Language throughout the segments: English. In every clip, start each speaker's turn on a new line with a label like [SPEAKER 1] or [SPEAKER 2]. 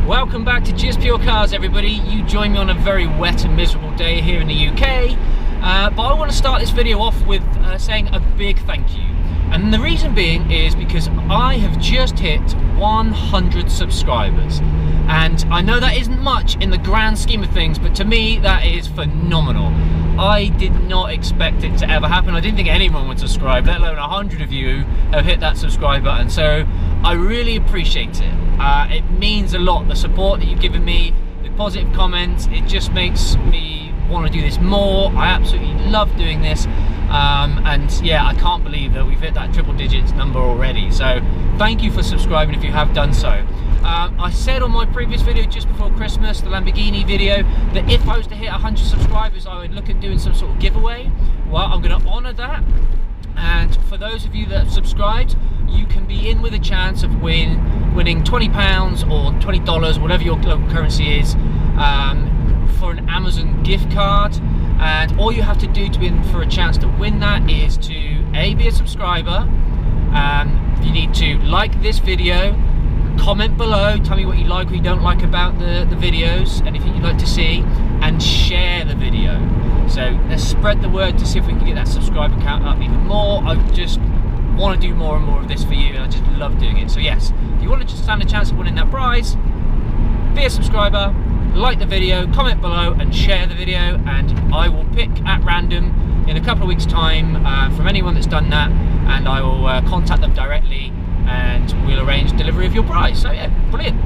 [SPEAKER 1] Welcome back to Just Pure Cars, everybody. You join me on a very wet and miserable day here in the UK, but I want to start this video off with saying a big thank you. And the reason being is because I have just hit 100 subscribers. And I know that isn't much in the grand scheme of things, but to me that is phenomenal. I did not expect it to ever happen. I didn't think anyone would subscribe, let alone 100 of you have hit that subscribe button. So I really appreciate it. It means a lot, the support that you've given me, the positive comments. It just makes me want to do this more. I absolutely love doing this. And yeah, I can't believe that we've hit that triple digits number already. So thank you for subscribing if you have done so. I said on my previous video just before Christmas, the Lamborghini video, that if I was to hit 100 subscribers, I would look at doing some sort of giveaway. Well, I'm going to honour that. And for those of you that have subscribed, you can be in with a chance of winning £20 or $20, whatever your local currency is, for an Amazon gift card. And all you have to do to be in for a chance to win that is to be a subscriber. You need to like this video, comment below, tell me what you like or you don't like about the videos, anything you'd like to see, and share the video. So let's spread the word to see if we can get that subscriber count up even more. I just want to do more and more of this for you, and I just love doing it. So yes, if you want to just stand a chance of winning that prize, be a subscriber, like the video, comment below and share the video, and I will pick at random in a couple of weeks time from anyone that's done that, and I will contact them directly and we'll arrange delivery of your prize. So yeah, brilliant.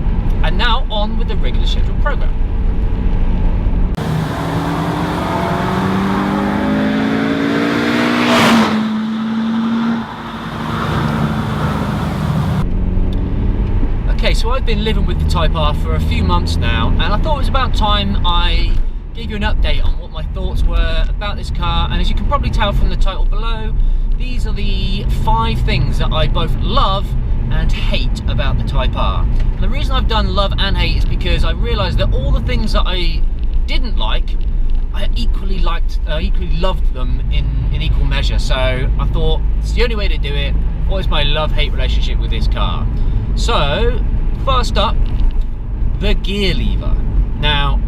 [SPEAKER 1] And now on with the regular scheduled program. Okay, so I've been living with the Type R for a few months now, and I thought it was about time I gave you an update on what my thoughts were about this car. And as you can probably tell from the title below, these are the 5 things that I both love and hate about the Type R. And the reason I've done love and hate is because I realised that all the things that I didn't like, I equally loved them in equal measure. So I thought it's the only way to do it. What is my love-hate relationship with this car? So first up, the gear lever. Now,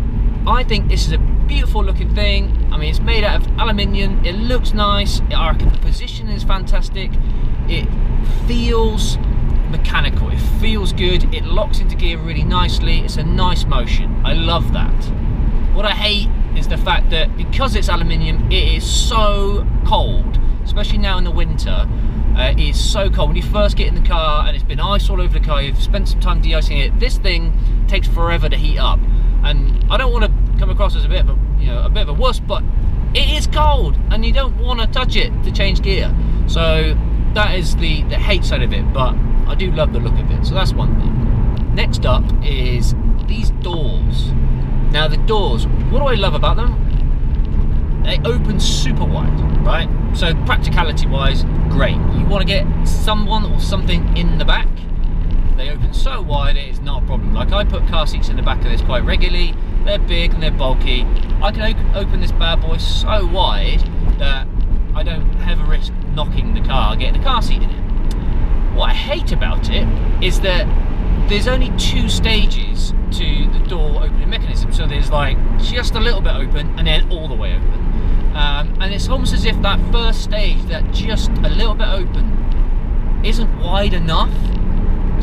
[SPEAKER 1] I think this is a beautiful looking thing. I mean, it's made out of aluminium, it looks nice, I reckon the position is fantastic, it feels mechanical, it feels good, it locks into gear really nicely, it's a nice motion, I love that. What I hate is the fact that because it's aluminium, it is so cold, especially now in the winter. It is so cold. When you first get in the car and it's been ice all over the car, you've spent some time de-icing it, this thing takes forever to heat up. And I don't want to come across as a bit of a wuss, but it is cold and you don't want to touch it to change gear. So that is the hate side of it, but I do love the look of it. So that's one thing. Next up is these doors. Now the doors, what do I love about them? They open super wide, right? So practicality wise, great. You want to get someone or something in the back, they open so wide it is not a problem. Like I put car seats in the back of this quite regularly. They're big and they're bulky. I can open this bad boy so wide that I don't have a risk knocking the car, getting a car seat in it. What I hate about it is that there's only 2 stages to the door opening mechanism. So there's like just a little bit open and then all the way open. And it's almost as if that first stage, that just a little bit open, isn't wide enough.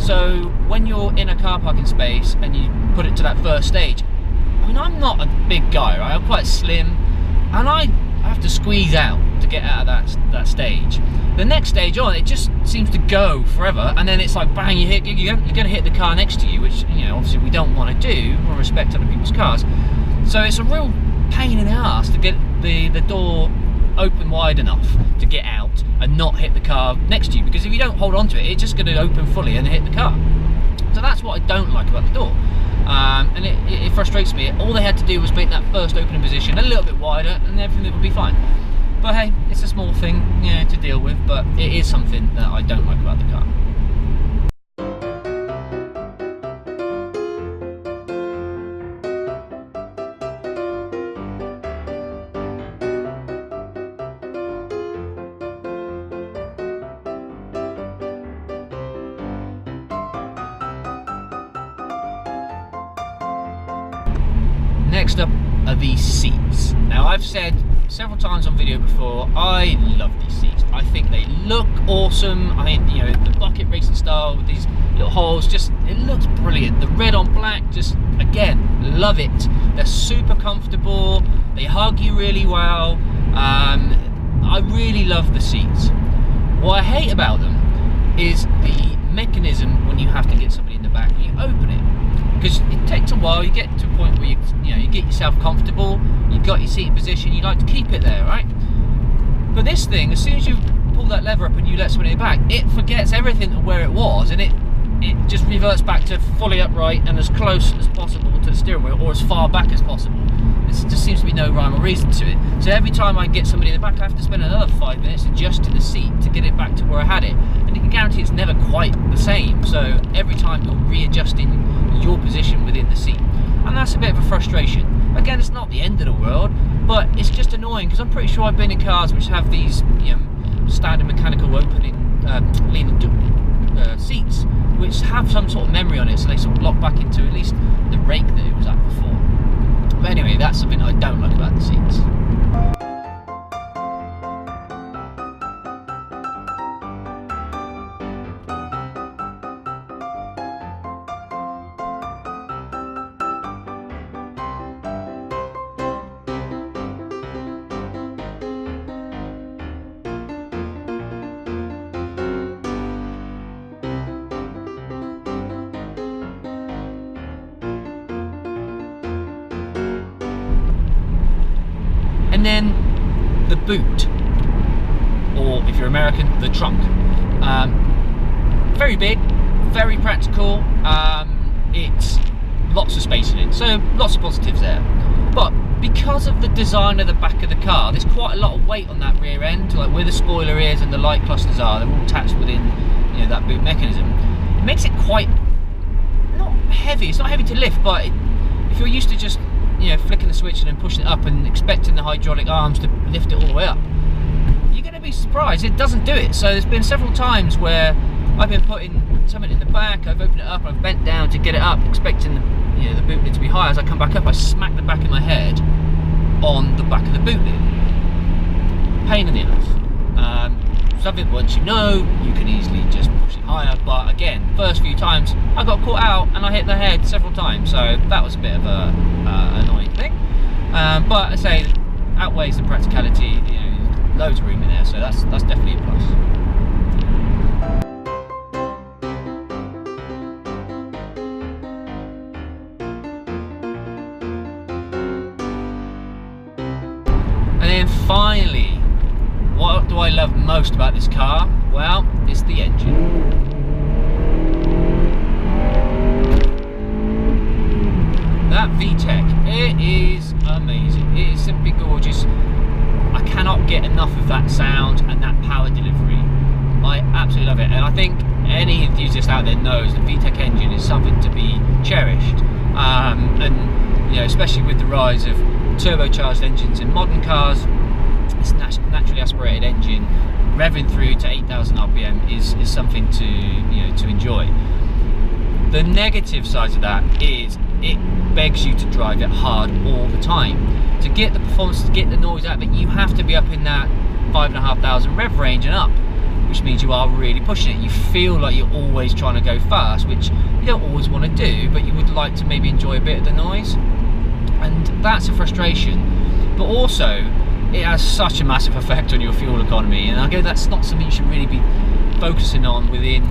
[SPEAKER 1] So when you're in a car parking space and you put it to that first stage, I mean, I'm not a big guy, right? I'm quite slim, and I have to squeeze out to get out of that stage. The next stage on, it just seems to go forever, and then it's like bang, you're going to hit the car next to you, which, you know, obviously we don't want to do. We respect other people's cars. So it's a real pain in the ass to get the door open wide enough to get out and not hit the car next to you, because if you don't hold on to it, it's just going to open fully and hit the car. So that's what I don't like about the door. And it frustrates me. All they had to do was make that first opening position a little bit wider and everything would be fine. But hey, it's a small thing, you know, to deal with, but it is something that I don't like about the car. Next up are these seats. Now, I've said several times on video before, I love these seats. I think they look awesome. I think, you know, the bucket racing style with these little holes, just, it looks brilliant. The red on black, just, again, love it. They're super comfortable. They hug you really well. I really love the seats. What I hate about them is the mechanism when you have to get somebody in the back and you open it, because it takes a while. You get to a point where you get yourself comfortable, you've got your seat in position, you like to keep it there, right? But this thing, as soon as you pull that lever up and you let somebody in the back, it forgets everything of where it was, and it just reverts back to fully upright and as close as possible to the steering wheel, or as far back as possible. There just seems to be no rhyme or reason to it. So every time I get somebody in the back, I have to spend another 5 minutes adjusting the seat to get it back to where I had it. And you can guarantee it's never quite the same. So every time you're readjusting your position within the seat. And that's a bit of a frustration. Again, it's not the end of the world, but it's just annoying, because I'm pretty sure I've been in cars which have these, you know, standard mechanical opening, leaning seats, which have some sort of memory on it, so they sort of lock back into at least the rake that it was at before. But anyway, that's something I don't like about the seats. And then the boot, or if you're American, the trunk. Very big, very practical. It's lots of space in it, so lots of positives there. But because of the design of the back of the car, there's quite a lot of weight on that rear end, like where the spoiler is and the light clusters are. They're all attached within, you know, that boot mechanism. It makes it quite not heavy. It's not heavy to lift, but if you're used to just, you know, flicking the switch and then pushing it up and expecting the hydraulic arms to lift it all the way up, you're going to be surprised it doesn't do it. So there's been several times where I've been putting something in the back, I've opened it up, I've bent down to get it up, expecting the, you know, the boot lid to be high. As I come back up, I smack the back of my head on the back of the boot lid. Pain in the ass. Something once you know, you can easily just push it higher, but again, first few times I got caught out and I hit the head several times, so that was a bit of a annoying thing. But I say, outweighs the practicality. You know, loads of room in there, so that's definitely a plus. And then finally, what do I love most about this car? Well, it's the engine. That VTEC, it is amazing. It is simply gorgeous. I cannot get enough of that sound and that power delivery. I absolutely love it, and I think any enthusiast out there knows the VTEC engine is something to be cherished. And you know, especially with the rise of turbocharged engines in modern cars, this naturally aspirated engine revving through to 8,000 RPM is something to, you know, to enjoy. The negative side of that is it begs you to drive it hard all the time. To get the performance, to get the noise out of it, you have to be up in that 5,500 rev range and up, which means you are really pushing it. You feel like you're always trying to go fast, which you don't always want to do, but you would like to maybe enjoy a bit of the noise, and that's a frustration. But also, it has such a massive effect on your fuel economy, and I go, that's not something you should really be focusing on within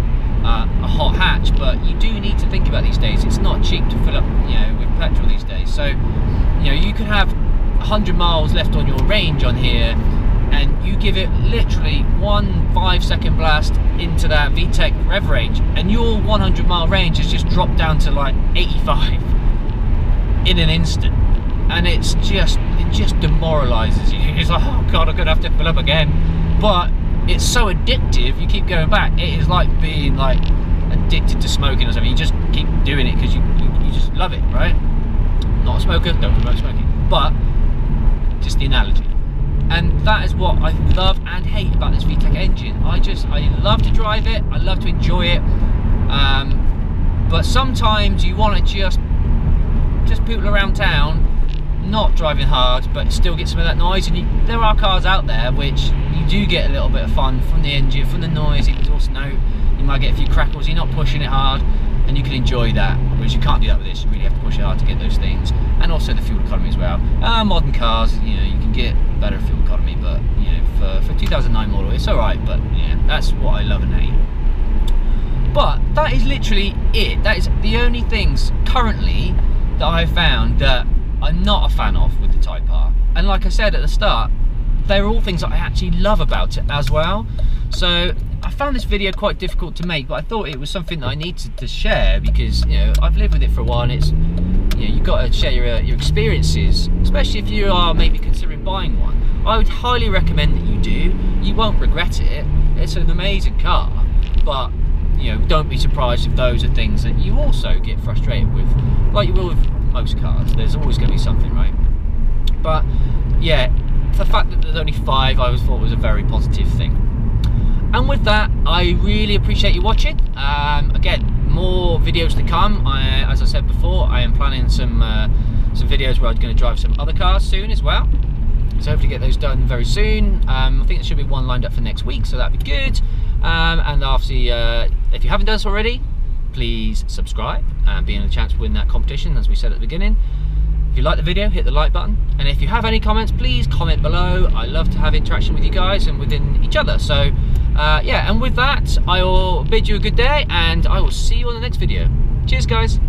[SPEAKER 1] a hot hatch, but you do need to think about these days. It's not cheap to fill up, you know, with petrol these days. So, you know, you could have 100 miles left on your range on here, and you give it literally 1 5-second blast into that VTEC rev range, and your 100 mile range has just dropped down to like 85 in an instant. And it just demoralizes you. It's like, oh god, I'm gonna have to fill up again. But it's so addictive, you keep going back. It is like being like addicted to smoking or something. You just keep doing it because you just love it, right? Not a smoker, don't promote smoking, but just the analogy. And that is what I love and hate about this VTEC engine. I love to drive it, I love to enjoy it, but sometimes you want to just poodle around town not driving hard, but still get some of that noise. And there are cars out there which you do get a little bit of fun from the engine, from the noise, exhaust note. You might get a few crackles. You're not pushing it hard, and you can enjoy that. Whereas you can't do that with this. You really have to push it hard to get those things, and also the fuel economy as well. Modern cars, you know, you can get better fuel economy, but you know, for 2009 model, it's all right. But yeah, that's what I love and hate. But that is literally it. That is the only things currently that I have found that I'm not a fan of with the Type R. And like I said at the start, they're all things that I actually love about it as well. So I found this video quite difficult to make, but I thought it was something that I needed to share because, you know, I've lived with it for a while, and it's, you know, you've got to share your experiences, especially if you are maybe considering buying one. I would highly recommend that you do. You won't regret it. It's an amazing car, but you know, don't be surprised if those are things that you also get frustrated with, like you will with most cars. There's always going to be something, right? But yeah, the fact that there's only 5, I always thought was a very positive thing. And with that, I really appreciate you watching. Again, more videos to come. As I said before, I am planning some videos where I'm going to drive some other cars soon as well. So hopefully get those done very soon. I think there should be one lined up for next week, so that'd be good. And obviously, if you haven't done so already, please subscribe and be in a chance to win that competition, as we said at the beginning. If you like the video, hit the like button. And if you have any comments, please comment below. I love to have interaction with you guys and within each other. So yeah, and with that, I will bid you a good day, and I will see you on the next video. Cheers, guys.